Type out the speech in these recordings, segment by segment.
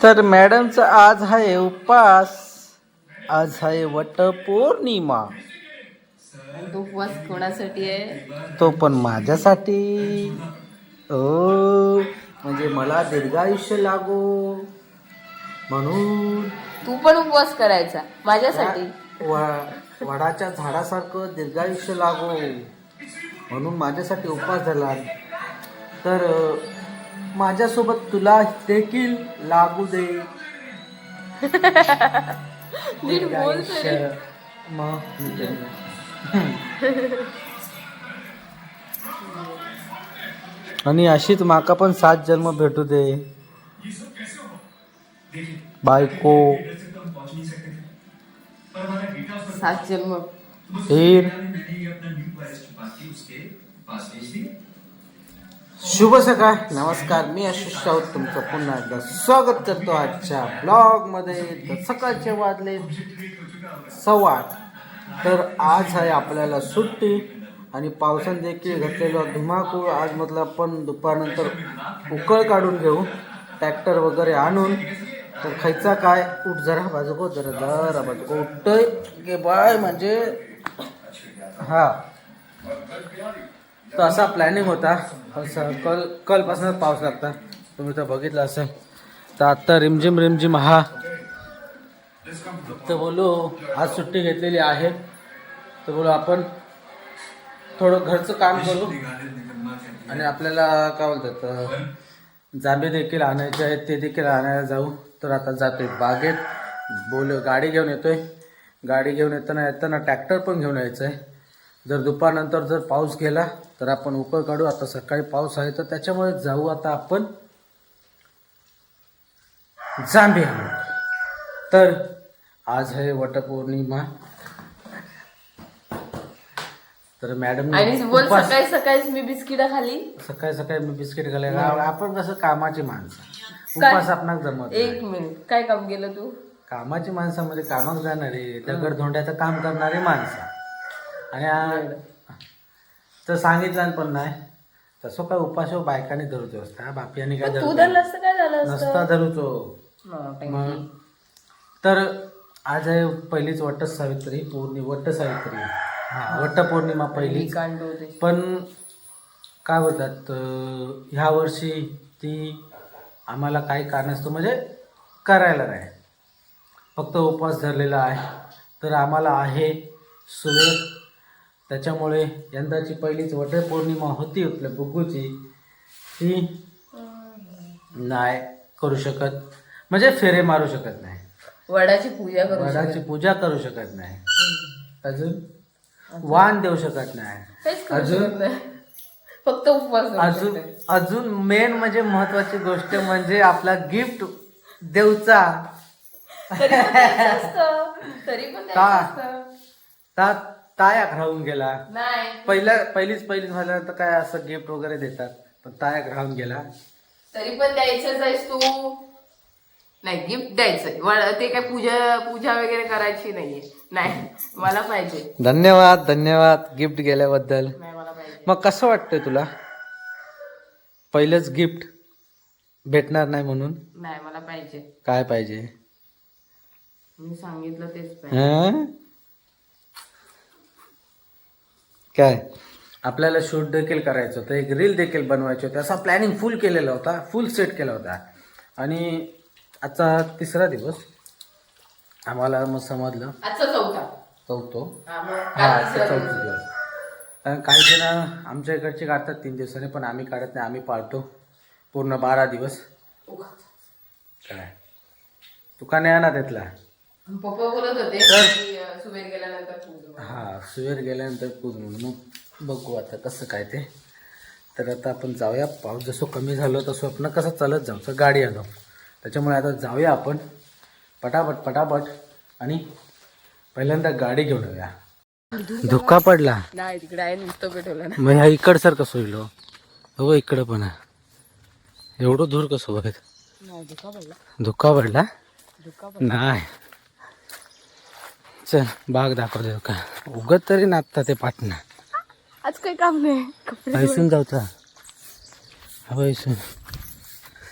तर मॅडमचा आज आहे उपवास, आज आहे वटपौर्णिमा. तो उपवास कोणासाठी आहे? तो पण माझ्यासाठी. ओ म्हणजे मला दीर्घायुष्य लागो म्हणून. तू पण उपवास करायचा माझ्यासाठी. वडाच्या झाडासारखं दीर्घायुष्य लागो म्हणून माझ्यासाठी उपवास झाला. तर माझ्यासोबत तुला देखील लागू दे. नीट बोल तरी. आणि अशीच माका पण 7 जन्म भेटू दे बायको. 7 जन्म. फिर शुभ सकाळ, नमस्कार. मी आशिष राऊत तुमचं पुन्हा एकदा स्वागत करतो आजच्या ब्लॉगमध्ये. तर सकाळचे वाजले 8:15. तर आज आहे आपल्याला सुट्टी आणि पावसाने देखील घातलेला धुमाकूळ. आज म्हटलं आपण दुपारनंतर उकळ काढून घेऊ, ट्रॅक्टर वगैरे आणून. तर खायचा काय, उठ जरा बाजूको, जरा बाजूको उठतोय गे बाय. म्हणजे हा तर असा प्लॅनिंग होता. कलपासूनच पाऊस लागता, तुम्ही तर बघितलं असेल. तर आत्ता रिमझिम हा. तर बोलू आज सुट्टी घेतलेली आहे, तर बोलू आपण थोडं घरचं काम करू. आणि आपल्याला काय बोलतात, जांभे देखील आणायचे आहेत, ते देखील आणायला जाऊ. तर आता जातोय बागेत. गाडी घेऊन येतोय. गाडी घेऊन येताना ट्रॅक्टर पण घेऊन यायचं आहे. जर दुपारनंतर जर पाऊस गेला तर आपण उकळ काढू. आता सकाळी पाऊस आहे तर त्याच्यामुळे जाऊ आता आपण जांभे आणू. तर आज आहे वटपौर्णिमा. तर मॅडम आणि बोल, सकाळी सकाळीच मी बिस्किट खाली. सकाळी मी बिस्किट खाल्ले. आपण कसं कामाची माणसं, उपवास आपणाक जमत. एक मिनिट, काय काम केलं तू? कामाची माणसामध्ये कामाक जाणारे, दगड धोंड्याचं काम करणारी माणसं. आणि तर सांगितलं पण नाही तसं काय उपास बायकाने धरतो असता, बापियाने काय तू धरलं असतं काय झालं नसता धरतो. मग तर आज आहे पहिलीच वट सावित्री, वट सावित्री. हा, वटपौर्णिमा पहिली. पण काय बोलतात, ह्या वर्षी ती आम्हाला काही कारणास्तव म्हणजे करायला नाही, फक्त उपवास धरलेला आहे. तर आम्हाला आहे सुवेर, त्याच्यामुळे यंदाची पहिलीच वटपौर्णिमा होती आपल्या बुग्गूची, ती नाही करू शकत. म्हणजे फेरे मारू शकत नाही, वडाची पूजा करू शकत नाही, अजून वाण देऊ शकत नाही, अजून फक्त उपवास. अजून मेन म्हणजे महत्वाची गोष्ट म्हणजे आपला गिफ्ट देऊचा. तरी पण तायाक राहून गेला. नाही, पहिलीच झाल्यानंतर काय असं गिफ्ट वगैरे देतात, पण तायाक राहून गेला. तरी पण द्यायचंच आहेस तू. नाही, गिफ्ट द्यायचंय. ते काय पूजा वगैरे करायची नाहीये. नाही, मला पाहिजे. धन्यवाद गिफ्ट गेल्याबद्दल. नाही, मला पाहिजे. मग कसं वाटतंय तुला, पहिलंच गिफ्ट भेटणार नाही म्हणून? नाही, मला पाहिजे. काय पाहिजे? मी सांगितलं तेच पाहिजे. काय आपल्याला शूट देखील करायचं होतं, एक रील देखील बनवायची होती. असा प्लॅनिंग फुल केलेला होता, फुल सेट केला होता. आणि आजचा 3रा दिवस आम्हाला मग समजलं आजचा चौथा दिवस. कारण काही जण आमच्या इकडचे काढतात 3 दिवसांनी, पण आम्ही काढत नाही. आम्ही पाळतो पूर्ण 12 दिवस. काय तू का नाही आणा त्यातला? पप्पा बोलत होते सुवेर गेल्यानंतर पूज. हा, सुवेर गेल्यानंतर पूज म्हणून. मग बघू आता कसं काय ते. तर आता आपण जाऊया. पाऊस जसं कमी झालं तसं आपण कसं चालत जाऊ, गाडी आलो. त्याच्यामुळे आता जाऊया आपण पटापट आणि पहिल्यांदा गाडी घेऊन येऊया. धुका पडला नाही, तिकडे आहे नुसतं पेटवलं ना. मग ह्या इकड सर कसं होईल हो, इकडं पण आहे. एवढं दूर कसं बघत. धुका पडला नाही. चल बाग दाखवते का, उगत तरी नाचता ते पाटणं. आज काही काम नाही, पैसून जाऊचा. पैसून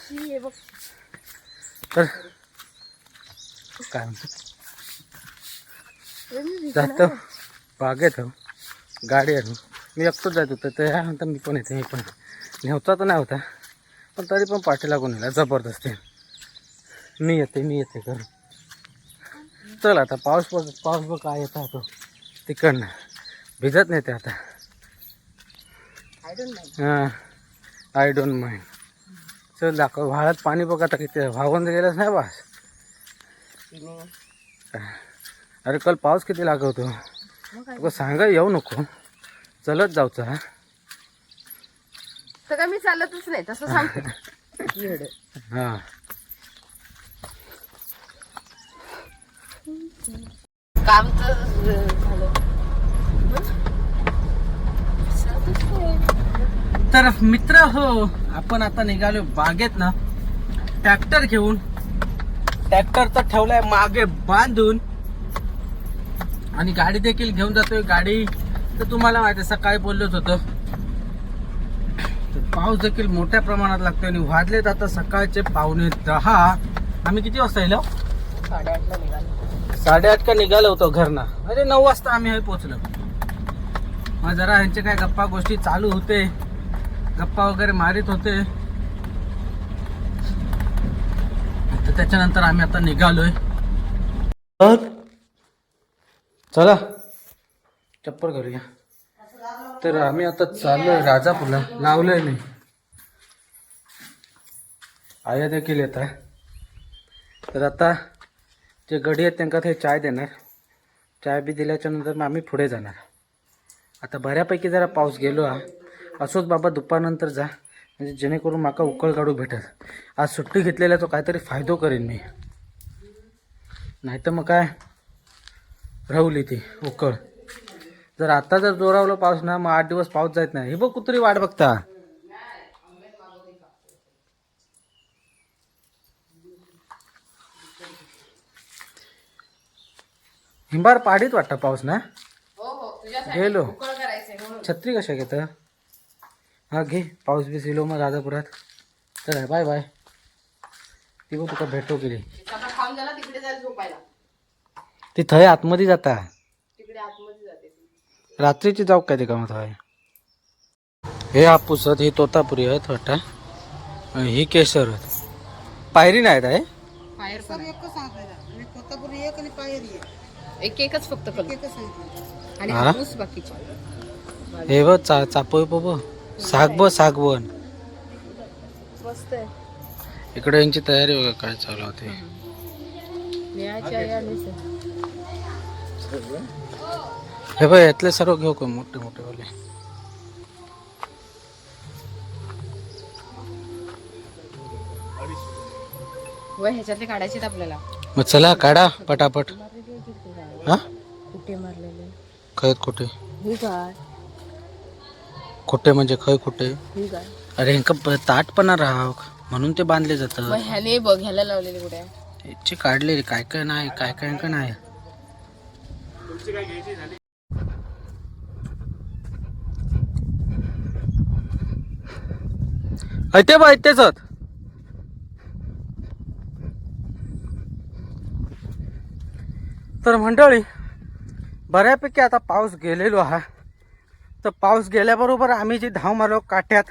तर काय म्हणतो जातो बागेत हो गाडी आणू मी एकटोच जात होतं तर ह्या म्हणता मी पण येते मी पण नेवता तर नाही होता पण तरी पण पाठी लागून येला जबरदस्ती मी येते करून चल आता पाऊस बघ काय येत आहे तो तिकडनं भिजत नाही ते आता हां आय डोंट माइंड चल दाखव व्हाळात पाणी बघ आता किती वाहून गेलंच नाही बास अरे काल पाऊस किती लागवतो तुला सांगा येऊ नको चलत जाऊचा तर काय मी चालतच नाही तसं सांगते हां काम तर झालं तर मित्र हो आपण आता निघालो बागेत ना ट्रॅक्टर घेऊन ट्रॅक्टर तर ठेवलाय मागे बांधून आणि गाडी देखील घेऊन जातोय गाडी तर तुम्हाला माहिती आहे सकाळी बोललोच होतो पाऊस देखील मोठ्या प्रमाणात लागतोय आणि वाजलेत आता सकाळचे 9:45 आम्ही किती वाजता येलो 8:30ला निघालो 8:30 का निघालो होतो घरना म्हणजे 9 वाजता आम्ही हे पोहोचलो मग जरा ह्यांचे काय गप्पा गोष्टी चालू होते गप्पा वगैरे मारित होते तर त्याच्यानंतर आम्ही आता निघालोय चला चप्पल करूया तर आम्ही आता चाललोय राजापूरला लावलंय नाही आया देखील येत आहे तर आता जे गडी आहेत त्यांना ते चाय देणार चाय बी दिल्याच्या नंतर मग आम्ही पुढे जाणार आता बऱ्यापैकी जरा पाऊस गेलो हा असोच बाबा दुपारनंतर जा म्हणजे जेणेकरून माका उकळ काढू भेटत आज सुट्टी घेतलेला तो काहीतरी फायदो करेन मी नाहीतर मग काय राहुली ती उकळ जर आता जर जोरावलं पाऊस ना मग 8 दिवस पाऊस जात नाही हे बघ कुत्री वाट बघता हिंबार पाडीत वाटतं पाऊस ना गेलो छत्री कशा घेत हा घे पाऊस बी सिलो मग राजापुरात चला बाय बाय ती बघ तुका भेटो गेली खाऊन झाला तिकडे जायला झोपायला ती थंय आतमध्ये जाता तिकडे आतमध्ये जाते रात्रीची जाऊ काय ते कामात आहे हे हापूस ही तोतापुरी आहेत वाटा आणि ही केसर पायरी नाहीत आहे पायर एकच फक्त आणि हा? हापूस बाकीचे हे बघ चापोय बघ सागवन मस्त आहे इकडे यांची तयारी बघा काय चालू होते हे बघ यातले सर्व घेऊ का मोठे मोठे वाले ह्याच्यातले काढायचे आपल्याला मग चला काढा पटापट हा कुठे मारलेले खैत कुठे ही काय कुठे म्हणजे खय कुठे ही काय अरे ह्यांका ताटपणा राहा म्हणून ते बांधले जातात ह्याने बघ ह्याला लावलेले कुठे याची काढले काय काय नाही काय काय का नाही ऐते बा ऐतेच तर मंडळी बऱ्यापैकी आता पाऊस गेलेलो आहे तर पाऊस गेल्याबरोबर आम्ही जे धाव मारलो काट्यात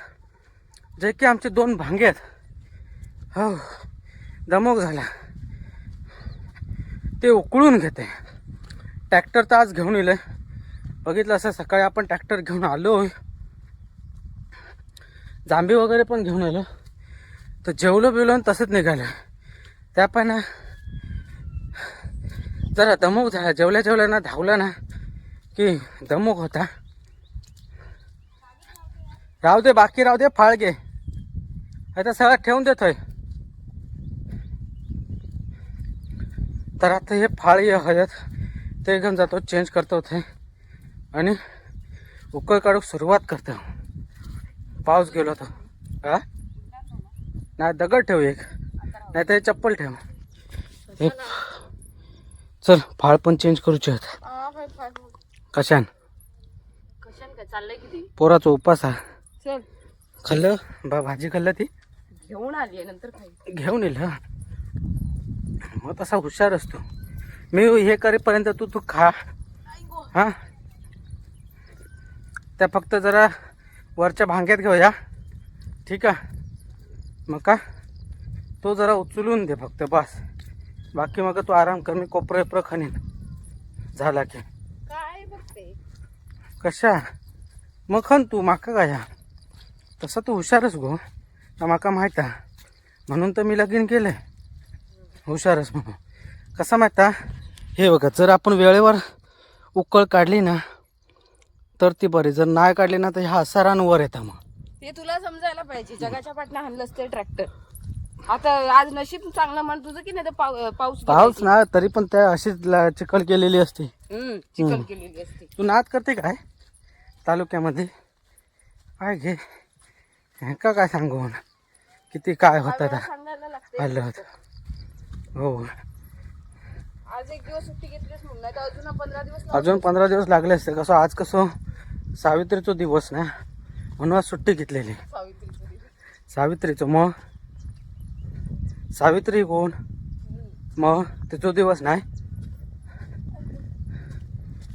जे की आमचे 2 भांगे आहेत हो दमक झाला ते उकळून घेते ट्रॅक्टर तर आज घेऊन येले बघितलं असं सकाळी आपण ट्रॅक्टर घेऊन आलो जांभी वगैरे पण घेऊन आलो तर जेवलो बिवलो तसंच निघालं त्या पण जरा दमक झाला जेवल्या ना धावला ना की दमक होता राहू दे बाकी राहू दे फाळ घे आता सगळं ठेवून देतोय तर आता हे फाळी हळद ते घेऊन जातो चेंज करतो ते आणि उकळ काढून सुरुवात करतो पाऊस गेलो तो हा नाही दगड ठेव एक नाही तर हे चप्पल ठेव हे चल फाळ पण चेंज करूचे आहेत कशान कशाने काय चाललंय किती पोराचा उपास आहे चल खाल्लं भाजी खाल्लं ती घेऊन आली नंतर खाईल. घेऊन येईल. हा मग तसा हुशार असतो मी. हे करेपर्यंत तू खा. हा त्या फक्त जरा वरच्या भांग्यात घेऊया. ठीक आहे. मग का तो जरा उचलून दे फक्त बस. बाकी मग तू आराम कर. मी कोपरे खणीन झाला की. काय बघते कशा मग खन तू माका काय तसं तू हुशारच गो. माका माहीत आहे म्हणून तर मी लगीन केलंय. हुशारच म्हणून. कसं माहीत आहे हे बघा, जर आपण वेळेवर उकळ काढली ना तर ती बरी. जर नाही काढली ना तर ह्या असारांवर येतं. मग ते तुला समजायला पाहिजे. जगाच्या पाठनं हाणलं असते ट्रॅक्टर. आता आज नशीब चांगलं म्हण तुझं की नाही तर पाऊस ना तरी पण त्या अशीच चिखल केलेली असते. चिकन केलेली असते. तू नाद करते काय तालुक्यामध्ये. काय घे का काय सांगू म्हणा किती काय होतं सांगायला लागते. आलं होतं. हो आज एक दिवस सुट्टी घेतलीस म्हणून नाही तर अजून 15 दिवस अजून 15 दिवस लागले असते. कसं आज कसं सावित्रीचा दिवस ना म्हणून आज सुट्टी घेतलेली. सावित्रीचं मग सावित्री कोण मग तिचा दिवस नाही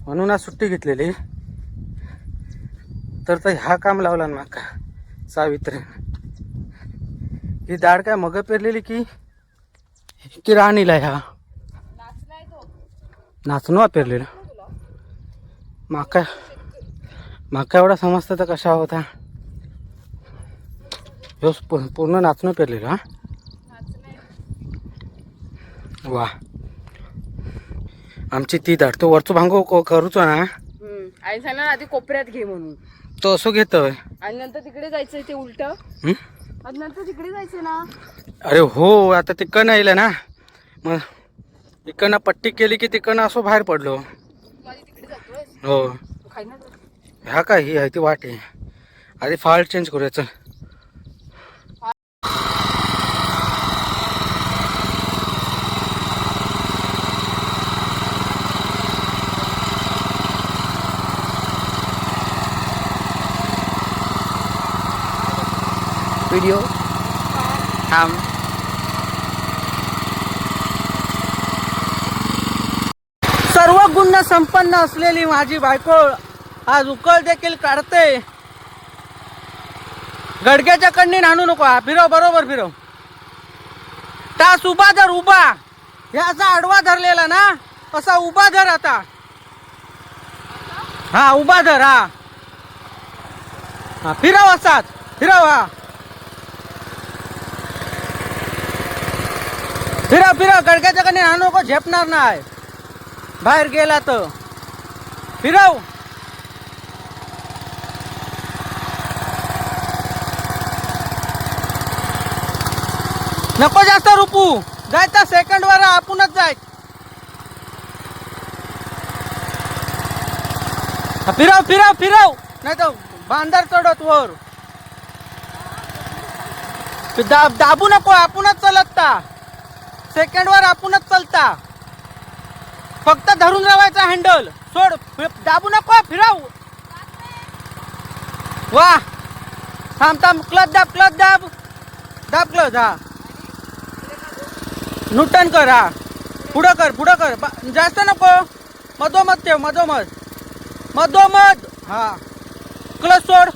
म्हणून आज सुट्टी घेतलेली. तर ह्या काम लावला ना का सावित्री. ही दाढ काय मग पेरलेली की राणीला ह्या नाचणं पेरलेलं. माका एवढा समजतं तर कशा होता. ह्यो पूर्ण नाचणं पेरलेलं. हा वा आमची ती दाढ तो वरचो भांगो करूचो ना. आई सांगा आधी कोपऱ्यात घे म्हणून तो असं घेतोय आणि नंतर तिकडे जायचंय ते उलट. आणि नंतर तिकडे जायचं ना. अरे हो आता तिकडनं येईल ना. मग तिकडनं पट्टी केली की तिकडनं असं बाहेर पडलो. तिकडे जातोय हो खाई ना. ह्या काय ही आहे ती वाट आहे. आधी फॉल्ट चेंज करूया चल. व्हिडिओ थांब. सर्व गुण संपन्न असलेली माझी बायको आज उकळ देखील काढते. गडग्याच्या कडनी आणू नको. फिरव बरोबर फिरव. तास उभा धर. उभा ह्याचा आडवा धरलेला ना असा उभा धर. आता हा उभा धर. हा फिरव असाच फिरव. हा फिरव फिरव. गडग्याच्या कडनी आणू नको. झेपणार नाही बाहेर गेला तर. फिरव. नको जास्त रुपू. जायचा सेकंड वर आपणच जाय. फिरव फिरव फिरव नाही तर बांधार चढत वर. दाबू नको. आपणच चलता. सेकंड वर आपणच चलता. फक्त धरून राहायचा हँडल. सोड. दाबू नको. फिरव. वा थांब थांब. क्लच दाब. क्लच दाब. दाब क्लच. हा नुटन कर. हा पुढं कर. पुढं कर. जास्त नको. मधोमध ठेव. मधोमध. हा क्लच सोड.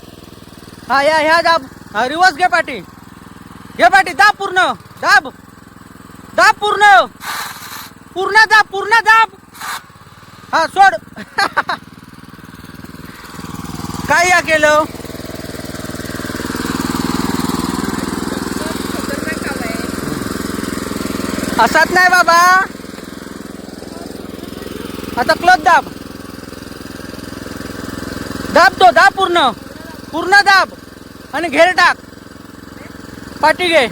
हा ह्या दाब. हा रिवर्स घे पाठी. घे पाठी. दाब पूर्ण. दाब पूर्ण. पूर्ण दाब. हा सोड. काय या केलं. असाच नाही बाबा. आता क्लच दाब. तो दाब पूर्ण दाब आणि घेर टाक. पाठी घे.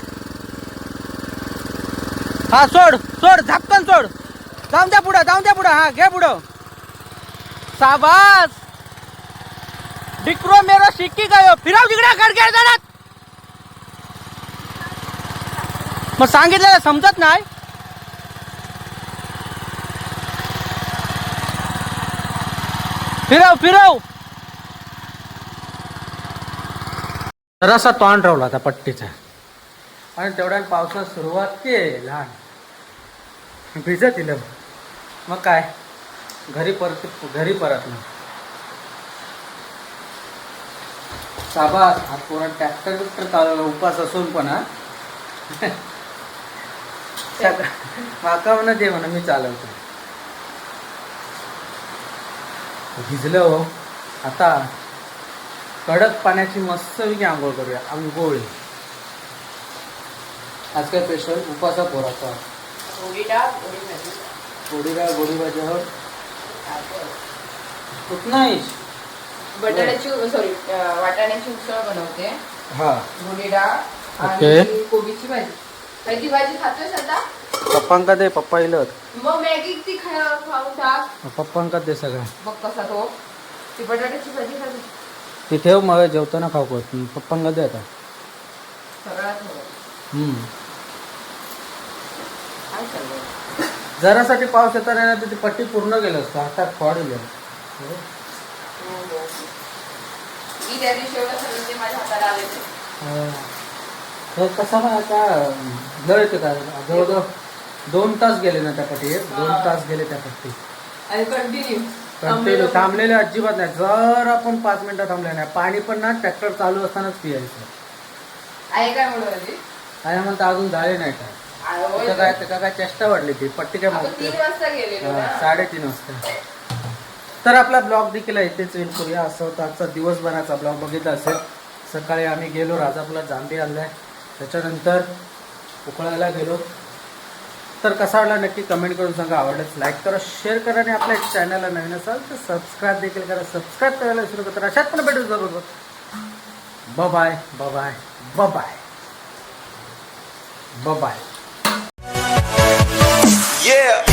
हा सोड. झापकन सोड. जाऊन द्या पुढं. हा घे पुढं. शाबास. डिक्रो मेरो शिक्की गयो. फिरव तिकडे. गडगड जाणार. मग सांगितलेलं समजत नाही. फिरव. जरासा तोंड रावला आता पट्टीचा. आणि तेवढ्या पावसात सुरुवात केली लहान भिजत दिलं. मग काय घरी परत ना साबास. हा पूर्ण ट्रॅक्टर चालवला उपास असून पण हा माका म्हणा दे म्हणा मी चालवतो. भिजलं हो. आता कडक पाण्याची मस्तपैकी आंघोळ करूया. आंघोळी आज काय स्पेशल उपासा पोराचा थोडी डाळ गोडी भाजी हो कुठ नाही बटाट्याची सॉरी वाटाण्याची उसळ बनवते. हा गोडी डाळ ओके. आणि कोबीची भाजी. त्याची भाजी खातोय आता. पप्पांका दे. पप्पा इलत मग मॅगी ती खाऊन टाक. पप्पांका दे सगळं. बघ कसा तो ती बटाट्याची भाजी खाते ती ठेव मग जेवताना खाऊ करत पप्पांका दे आता. सगळ्यात काय चाललंय. जरासाठी पाऊस येताना ना ती पट्टी पूर्ण गेलं असतं. हातात फॉड दिलं. मी त्या दिवशी एवढं सगळं ते माझ्या हाताला आले. तर कसा मग आता जळ येते का जवळजवळ 2 तास गेले ना त्या पट्टीत. 2 तास गेले त्या पट्टी आणि कंटिन्यू थांबलेले अजिबात नाही. जर आपण 5 मिनिटं थांबले नाही. पाणी पण ना ट्रॅक्टर चालू असतानाच पियायचं. आहे काय म्हणून काय म्हणता अजून झाले नाही काय. काय चेष्टा वाढली ती पट्टी काय मग 3 वाजता गेलेलो ना. 3:30 वाजता. तर आपला ब्लॉग देखील इथेच एंड करूया. असं होतं आजचा दिवसभराचा ब्लॉग बघितला असेल. सकाळी आम्ही गेलो राजापूरला जांभी आणलाय. त्याच्यानंतर उकळायला गेलो. तर कसा वाटला नक्की कमेंट करून सांगा. आवडल्यास लाईक करा, शेअर करा आणि आपल्या चॅनलला नवीन असाल तर सबस्क्राईब देखील करा. सबस्क्राईब करायला विसरू नका. तर अशात पण भेटू बरोबर. Bye bye bye bye bye bye. Yeah.